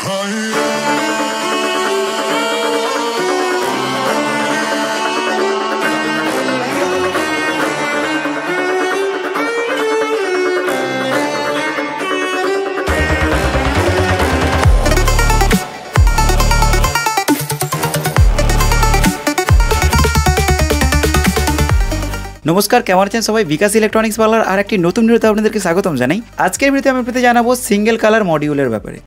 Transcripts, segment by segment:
নমস্কার, কেমন আছেন সবাই? বিকাশ ইলেকট্রনিক্স পার্লার আর একটি নতুন ভিডিওতে আপনাদেরকে স্বাগতম জানাই। আজকের ভিডিওতে আমি আপনাদের জানাবো সিঙ্গেল কালার মডিউলের ব্যাপারে।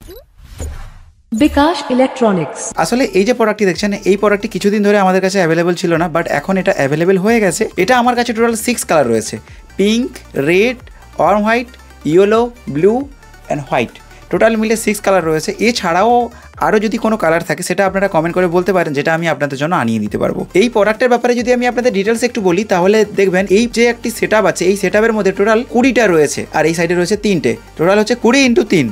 বিকাশ ইলেকট্রনিক্স আসলে এই যে প্রোডাক্টটি দেখছেন, এই প্রোডাক্টটি কিছুদিন ধরে আমাদের কাছে অ্যাভেলেবেল ছিল না, বাট এখন এটা অ্যাভেলেবেল হয়ে গেছে। এটা আমার কাছে টোটাল 6 কালার রয়েছে: pink, red, warm white, yellow, blue and white. Total মিলে 6 কালার রয়েছে। এছাড়াও আরও যদি কোনো কালার থাকে সেটা আপনারা কমেন্ট করে বলতে পারেন, যেটা আমি আপনাদের জন্য আনিয়ে দিতে পারবো। এই প্রোডাক্টের ব্যাপারে যদি আমি আপনাদের ডিটেলস একটু বলি, তাহলে দেখবেন এই যে একটি সেট আপ আছে, এই সেট আপের মধ্যে টোটাল 20টা রয়েছে, আর এই সাইডে রয়েছে 3টে। টোটাল হচ্ছে 20x3।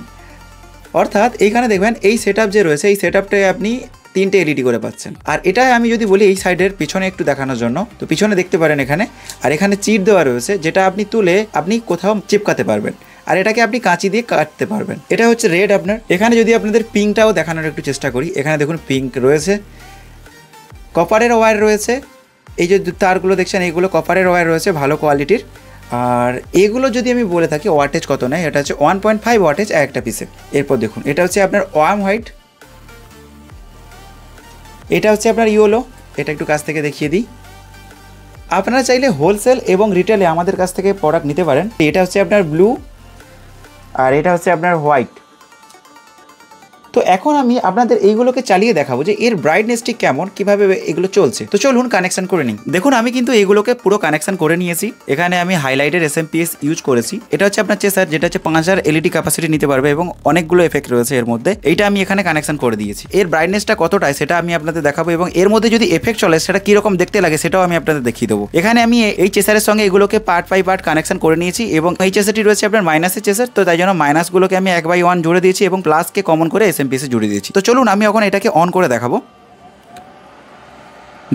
অর্থাৎ এইখানে দেখবেন এই সেট আপ যে রয়েছে, এই সেট আপটায় আপনি 3টে এলইডি করে পাচ্ছেন। আর এটা আমি যদি বলি এই সাইডের পিছনে একটু দেখানোর জন্য, তো পিছনে দেখতে পারেন এখানে, আর এখানে চিট দেওয়া রয়েছে, যেটা আপনি তুলে আপনি কোথাও চিপকাতে পারবেন, আর এটাকে আপনি কাঁচি দিয়ে কাটতে পারবেন। এটা হচ্ছে রেড আপনার। এখানে যদি আপনাদের পিঙ্কটাও দেখানোর একটু চেষ্টা করি, এখানে দেখুন পিঙ্ক রয়েছে, কপারের ওয়্যার রয়েছে। এই যে তারগুলো দেখছেন, এইগুলো কপারের ওয়্যার রয়েছে, ভালো কোয়ালিটির। আর এগুলো যদি আমি বলে থাকি ওয়াটেজ কত নেয়, এটা হচ্ছে 1.5 ওয়াটেজ একটা পিসে। এরপর দেখুন, এটা হচ্ছে আপনার ওয়ার্ম হোয়াইট, এটা হচ্ছে আপনার ইয়েলো। এটা একটু কাছ থেকে দেখিয়ে দিই। আপনারা চাইলে হোলসেল এবং রিটেলে আমাদের কাছ থেকে প্রোডাক্ট নিতে পারেন। এটা হচ্ছে আপনার ব্লু, আর এটা হচ্ছে আপনার হোয়াইট। তো এখন আমি আপনাদের এইগুলোকে চালিয়ে দেখাবো যে এর ব্রাইটনেসটি কেমন, কিভাবে এগুলো চলছে। তো চলুন কানেকশন করে নিই। দেখুন, আমি কিন্তু এইগুলোকে পুরো কানেকশন করে নিয়েছি। এখানে আমি হাইলাইটের SMPS ইউজ করেছি। এটা হচ্ছে আপনার চেসার, যেটা হচ্ছে 5000 এলইডি ক্যাপাসিটি নিতে পারবে এবং অনেকগুলো এফেক্ট রয়েছে এর মধ্যে। এইটা আমি এখানে কানেকশন করে দিয়েছি। এর ব্রাইটনেসটা কতটায় সেটা আমি আপনাদের দেখাবো, এবং এর মধ্যে যদি এফেক্ট চলে সেটা কিরকম দেখতে লাগে সেটাও আমি আপনাদের দেখিয়ে দেবো। এখানে আমি এই চেসারের সঙ্গে এগুলোকে পার্ট বাই পার্ট কানেকশন করে নিয়েছি, এবং এই চেসারটি রয়েছে আপনার মাইনাসের চেসার, তো তাই জন্য মাইনাসগুলোকে আমি 1/1 জুড়ে দিয়েছি এবং প্লাসকে কমন করে SMPS জুড়ে দিয়েছি। তো চলুন আমি এখন এটাকে অন করে দেখাবো।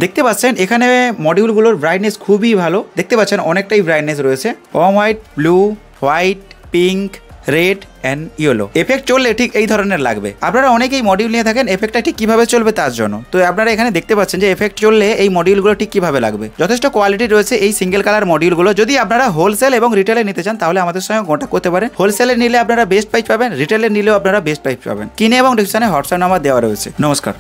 দেখতে পাচ্ছেন এখানে মডিউলগুলোর ব্রাইটনেস খুবই ভালো। দেখতে পাচ্ছেন অনেকটাই ব্রাইটনেস রয়েছে। Warm white, blue, white, pink, red and yellow. Effect চললে ঠিক এই ধরনের লাগবে। আপনারা অনেকেই মডিউল নিয়ে থাকেন এফেক্টটা ঠিক কীভাবে চলবে তার জন্য। তো আপনারা এখানে দেখতে পাচ্ছেন যে এফেক্ট চললে এই মডিউলগুলো ঠিক কীভাবে লাগবে। যথেষ্ট কোয়ালিটি রয়েছে এই সিঙ্গেল কালার মডিউলগুলো। যদি আপনারা হোলসেল এবং রিটেলে নিতে চান তাহলে আমাদের সঙ্গে কন্ট্যাক্ট করতে পারেন। হোলসেলে নিলে আপনারা বেস্ট প্রাইস পাবেন, রিটেলে নিলেও আপনারা বেস্ট প্রাইস পাবেন। কিনে এবং ডিসক্রিপশনে হোয়াটসঅ্যাপ নাম্বার দেওয়া রয়েছে। নমস্কার।